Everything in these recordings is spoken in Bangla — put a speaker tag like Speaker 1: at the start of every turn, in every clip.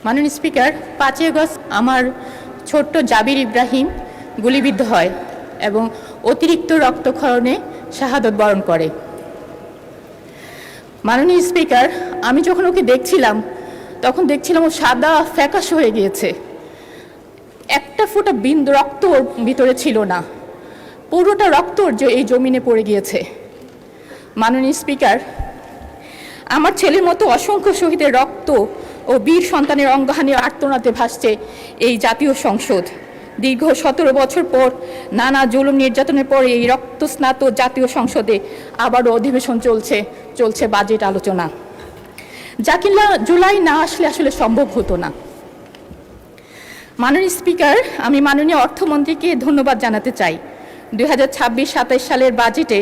Speaker 1: মাননীয় স্পিকার, 5ই আগস্ট আমার ছোট্ট জাবির ইব্রাহিম গুলিবিদ্ধ হয় এবং অতিরিক্ত রক্তক্ষরণে শাহাদত বরণ করে। মাননীয় স্পিকার, আমি যখন ওকে দেখছিলাম তখন দেখছিলাম ও সাদা ফ্যাকাশ হয়ে গিয়েছে, একটা ফোঁটা বিন্দু রক্ত ওর ভিতরে ছিল না, পুরোটা রক্ত এই জমিনে পড়ে গিয়েছে। মাননীয় স্পিকার, আমার ছেলের মতো অসংখ্য শহীদের রক্ত ও বীর সন্তানের অঙ্গহানির আর্তনাদে ভাসছে এই জাতীয় সংসদ। দীর্ঘ 17 বছর পর নানা জুলুম নির্যাতনের পর এই রক্তস্নাত জাতীয় সংসদে আবারও অধিবেশন চলছে বাজেট আলোচনা, যা কিনা জুলাই না আসলে আসলে সম্ভব হতো না। মাননীয় স্পিকার, আমি মাননীয় অর্থমন্ত্রীকে ধন্যবাদ জানাতে চাই। 2026-27 সালের বাজেটে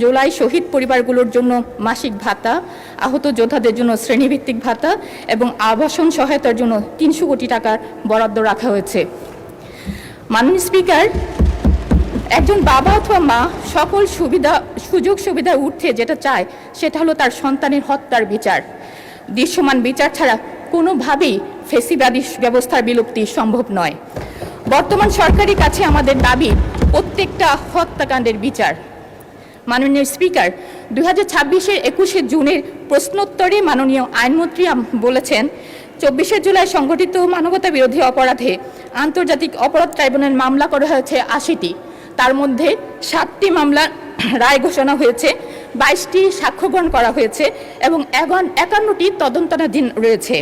Speaker 1: জুলাই শহীদ পরিবারগুলোর জন্য মাসিক ভাতা, আহত যোদ্ধাদের জন্য শ্রেণীভিত্তিক ভাতা এবং আবাসন সহায়তার জন্য 300 কোটি টাকার বরাদ্দ রাখা হয়েছে। মাননীয় স্পিকার, একজন বাবা অথবা মা সকল সুযোগ সুবিধার ঊর্ধ্বে যেটা চায় সেটা হলো তার সন্তানের হত্যার বিচার। দৃশ্যমান বিচার ছাড়া কোনোভাবেই ফেসিবাদী ব্যবস্থার বিলুপ্তি সম্ভব নয়। বর্তমান সরকারের কাছে আমাদের দাবি প্রত্যেকটা হত্যাকাণ্ডের বিচার। মাননীয় স্পিকার, 2026-এর 21শে জুনের প্রশ্নোত্তরে মাননীয় আইনমন্ত্রী বলেছেন, 24শে জুলাই সংগঠিত মানবতা বিরোধী অপরাধে আন্তর্জাতিক অপরাধ ট্রাইব্যুনাল মামলা করা হয়েছে 80টি, তার মধ্যে 7টি মামলার রায় ঘোষণা হয়েছে, 22টি সাক্ষ্য গ্রহণ করা হয়েছে এবং 51টি তদন্তাধীন রয়েছে।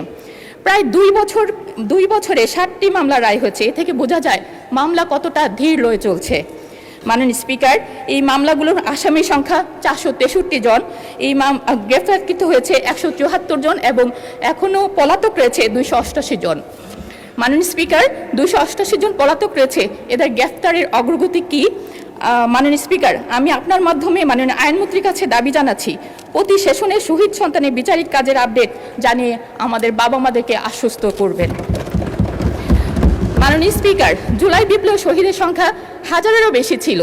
Speaker 1: প্রায় 2 বছরে 7টি মামলা রায় হয়েছে। এ থেকে বোঝা যায় মামলা কতটা ধীর লয়ে চলছে। মাননীয় স্পিকার, এই মামলাগুলোর আসামির সংখ্যা 463 জন, এই গ্রেফতারকৃত হয়েছে 174 জন এবং এখনও পলাতক রয়েছে 288 জন। মাননীয় স্পিকার, 288 জন পলাতক রয়েছে, এদের গ্রেফতারের অগ্রগতি কী? মাননীয় স্পিকার, আমি আপনার মাধ্যমে মাননীয় আইনমন্ত্রীর কাছে দাবি জানাচ্ছি, প্রতি সেশনে শহীদ সন্তানের বিচারিক কাজের আপডেট জানিয়ে আমাদের বাবা মাদেরকে আশ্বস্ত করবেন। মাননীয় স্পিকার, জুলাই বিপ্লব শহীদের সংখ্যা 1000-এরও বেশি ছিল,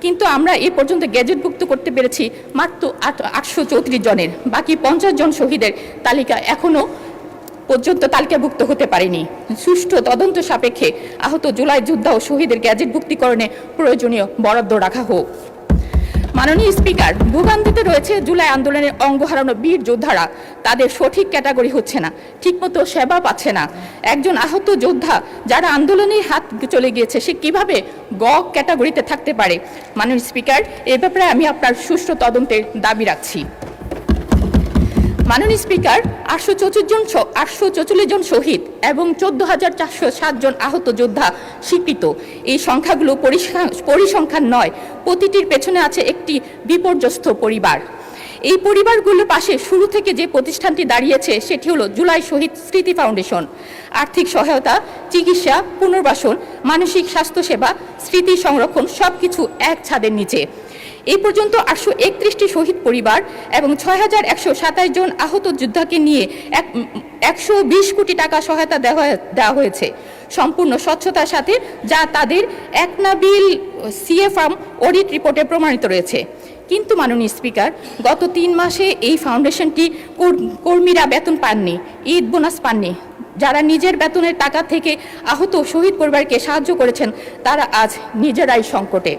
Speaker 1: কিন্তু আমরা এ পর্যন্ত গেজেটভুক্ত করতে পেরেছি মাত্র 834 জনের। বাকি 50 জন শহীদের তালিকা এখনও পর্যন্ত তালিকাভুক্ত হতে পারেনি। সুষ্ঠু তদন্ত সাপেক্ষে আহত জুলাই যোদ্ধা ও শহীদের গ্যাজেটভুক্তিকরণে প্রয়োজনীয় বরাদ্দ রাখা হোক। মাননীয় স্পিকার, ভোগান্তিতে রয়েছে জুলাই আন্দোলনের অঙ্গ হারানো বীর যোদ্ধারা, তাদের সঠিক ক্যাটাগরি হচ্ছে না, ঠিকমতো সেবা পাচ্ছে না। একজন আহত যোদ্ধা যারা আন্দোলনের হাত চলে গিয়েছে, সে কিভাবে ক্যাটাগরিতে থাকতে পারে? মাননীয় স্পিকার, এ ব্যাপারে আমি আপনার সুষ্ঠু তদন্তের দাবি রাখছি। মাননীয় স্পিকার, 844 জন শহীদ এবং 14,407 জন আহত যোদ্ধা স্বীকৃত। এই সংখ্যাগুলো পরিসংখ্যান নয়, প্রতিটির পেছনে আছে একটি বিপর্যস্ত পরিবার। এই পরিবারগুলোর পাশে শুরু থেকে যে প্রতিষ্ঠানটি দাঁড়িয়েছে সেটি হলো জুলাই শহীদ স্মৃতি ফাউন্ডেশন। আর্থিক সহায়তা, চিকিৎসা, পুনর্বাসন, মানসিক স্বাস্থ্যসেবা, স্মৃতি সংরক্ষণ সবকিছু এক ছাদের নিচে। এই পর্যন্ত 831টি শহীদ পরিবার এবং 6127 জন আহত যোদ্ধাকে নিয়ে 120 কোটি টাকা সহায়তা দেওয়া হয়েছে সম্পূর্ণ স্বচ্ছতার সাথে, যা তাদের একনাবিল সিএ ফার্ম অডিট রিপোর্টে প্রমাণিত রয়েছে। কিন্তু মাননীয় স্পিকার, গত 3 মাসে এই ফাউন্ডেশনটি কর্মীরা বেতন পাননি, ঈদ বোনাস পাননি। যারা নিজের বেতনের টাকা থেকে আহত শহীদ পরিবারকে সাহায্য করেছেন তারা আজ নিজেরাই সংকটে।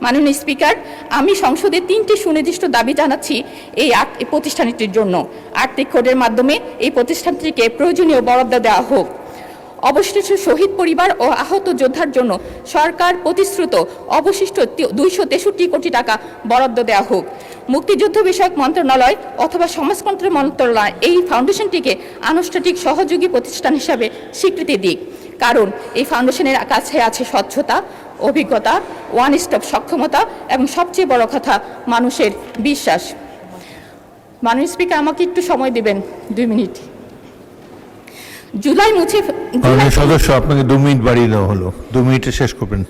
Speaker 1: মাননীয় স্পিকার, আমি সংসদে 3টি সুনির্দিষ্ট দাবি জানাচ্ছি এই প্রতিষ্ঠানটির জন্য। আর্থিক কোডের মাধ্যমে এই প্রতিষ্ঠানটিকে প্রয়োজনীয় বরাদ্দ দেওয়া হোক। অবশিষ্ট শহীদ পরিবার ও আহত যোদ্ধার জন্য সরকার প্রতিশ্রুত অবশিষ্ট 263 কোটি টাকা বরাদ্দ দেওয়া হোক। মুক্তিযুদ্ধ বিষয়ক মন্ত্রণালয় অথবা সমাজতন্ত্র মন্ত্রণালয় এই ফাউন্ডেশনটিকে আনুষ্ঠানিক সহযোগী প্রতিষ্ঠান হিসাবে স্বীকৃতি দিক, কারণ এই ফাউন্ডেশনের কাছে আছে স্বচ্ছতা, অভিজ্ঞতা, ওয়ান স্টপ সক্ষমতা এবং সবচেয়ে বড় কথা মানুষের বিশ্বাস। মাননীয় স্পিকার, আমাকে একটু সময় দেবেন 2 মিনিট। জুলাই
Speaker 2: সদস্য, আপনাকে 2 মিনিট বাড়িয়ে দেওয়া হলো, 2 মিনিটে শেষ করবেন।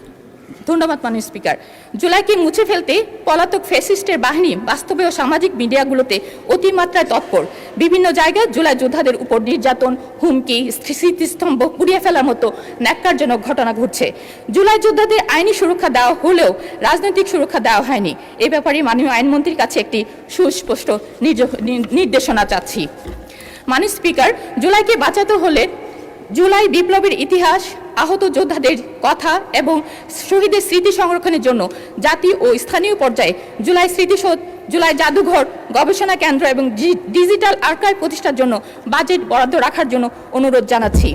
Speaker 1: ধন্যবাদ মাননীয় স্পিকার। জুলাইকে মুছে ফেলতে পলাতক ফ্যাসিস্টের বাহিনী বাস্তবে ও সামাজিক মিডিয়াগুলোতে অতিমাত্রায় তৎপর। বিভিন্ন জায়গায় জুলাই যোদ্ধাদের উপর নির্যাতন, হুমকি, স্মৃতিস্তম্ভ পুড়িয়ে ফেলার মতো ন্যাক্কারজনক ঘটনা ঘটছে। জুলাই যোদ্ধাদের আইনি সুরক্ষা দেওয়া হলেও রাজনৈতিক সুরক্ষা দেওয়া হয়নি। এ ব্যাপারে মাননীয় আইনমন্ত্রীর কাছে একটি সুস্পষ্ট নির্দেশনা চাচ্ছি। মাননীয় স্পিকার, জুলাইকে বাঁচাতে হলে জুলাই বিপ্লবের ইতিহাস, আহত যোদ্ধাদের কথা এবং শহীদের স্মৃতি সংরক্ষণের জন্য জাতীয় ও স্থানীয় পর্যায়ে জুলাই স্মৃতিসৌধ, জুলাই জাদুঘর, গবেষণা কেন্দ্র এবং ডিজিটাল আর্কাইভ প্রতিষ্ঠার জন্য বাজেট বরাদ্দ রাখার জন্য অনুরোধ জানাচ্ছি,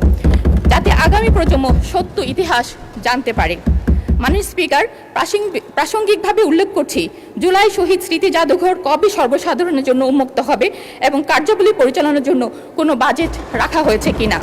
Speaker 1: যাতে আগামী প্রজন্ম সত্য ইতিহাস জানতে পারে। মাননীয় স্পিকার, প্রাসঙ্গিকভাবে উল্লেখ করছি, জুলাই শহীদ স্মৃতি জাদুঘর কবে সর্বসাধারণের জন্য উন্মুক্ত হবে এবং কার্যাবলী পরিচালনার জন্য কোনো বাজেট রাখা হয়েছে কিনা।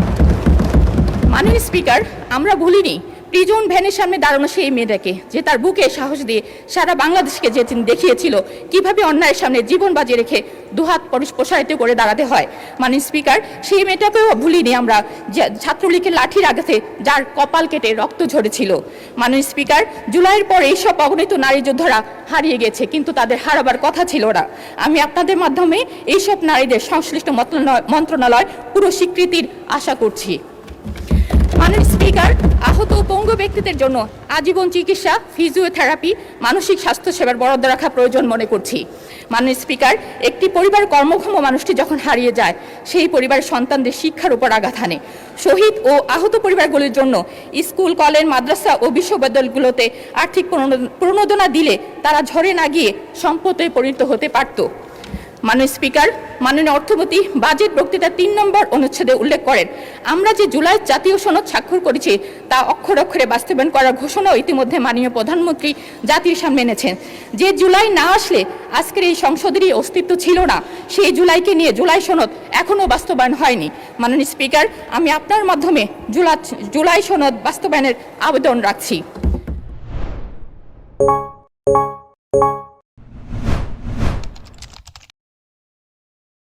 Speaker 1: মাননীয় স্পিকার, আমরা ভুলিনি প্রিজন ভ্যানের সামনে দাঁড়ানো সেই মেয়েটাকে, যে তার বুকে সাহস দিয়ে সারা বাংলাদেশকে যে দেখিয়েছিল কিভাবে অন্যায়ের সামনে জীবন বাজি রেখে দুহাত প্রসারিত করে দাঁড়াতে হয়। মাননীয় স্পিকার, সেই মেয়েটাকেও ভুলিনি আমরা, যে ছাত্রলীগের লাঠির আঘাতে যার কপাল কেটে রক্ত ঝরেছিল। মাননীয় স্পিকার, জুলাইয়ের পর এইসব অগণিত নারী যোদ্ধারা হারিয়ে গেছে, কিন্তু তাদের হারাবার কথা ছিল না। আমি আপনাদের মাধ্যমে এইসব নারীদের সংশ্লিষ্ট মন্ত্রণালয় পুরো স্বীকৃতির আশা করছি। মাননীয় স্পিকার, আহত ও পঙ্গু ব্যক্তিদের জন্য আজীবন চিকিৎসা, ফিজিওথেরাপি, মানসিক স্বাস্থ্য সেবার বরাদ্দ রাখা প্রয়োজন মনে করছি। মাননীয় স্পিকার, একটি পরিবার কর্মক্ষম মানুষটি যখন হারিয়ে যায়, সেই পরিবারের সন্তানদের শিক্ষার উপর আঘাত হানে। শহীদ ও আহত পরিবারগুলির জন্য স্কুল, কলেজ, মাদ্রাসা ও বিশ্ববিদ্যালয়গুলোতে আর্থিক প্রণোদনা দিলে তারা ঝরে না গিয়ে সম্পদে পরিণত হতে পারত। মাননীয় স্পিকার, মাননীয় অর্থমন্ত্রী বাজেট বক্তৃতার ৩ নম্বর অনুচ্ছেদে উল্লেখ করেন, আমরা যে জুলাই জাতীয় সনদ স্বাক্ষর করেছি তা অক্ষরে অক্ষরে বাস্তবায়ন করার ঘোষণাও ইতিমধ্যে মাননীয় প্রধানমন্ত্রী জাতির সামনে এনেছেন। যে জুলাই না আসলে আজকের এই সংসদেরই অস্তিত্ব ছিল না, সেই জুলাইকে নিয়ে জুলাই সনদ এখনও বাস্তবায়ন হয়নি। মাননীয় স্পিকার, আমি আপনার মাধ্যমে জুলাই সনদ বাস্তবায়নের আবেদন রাখছি।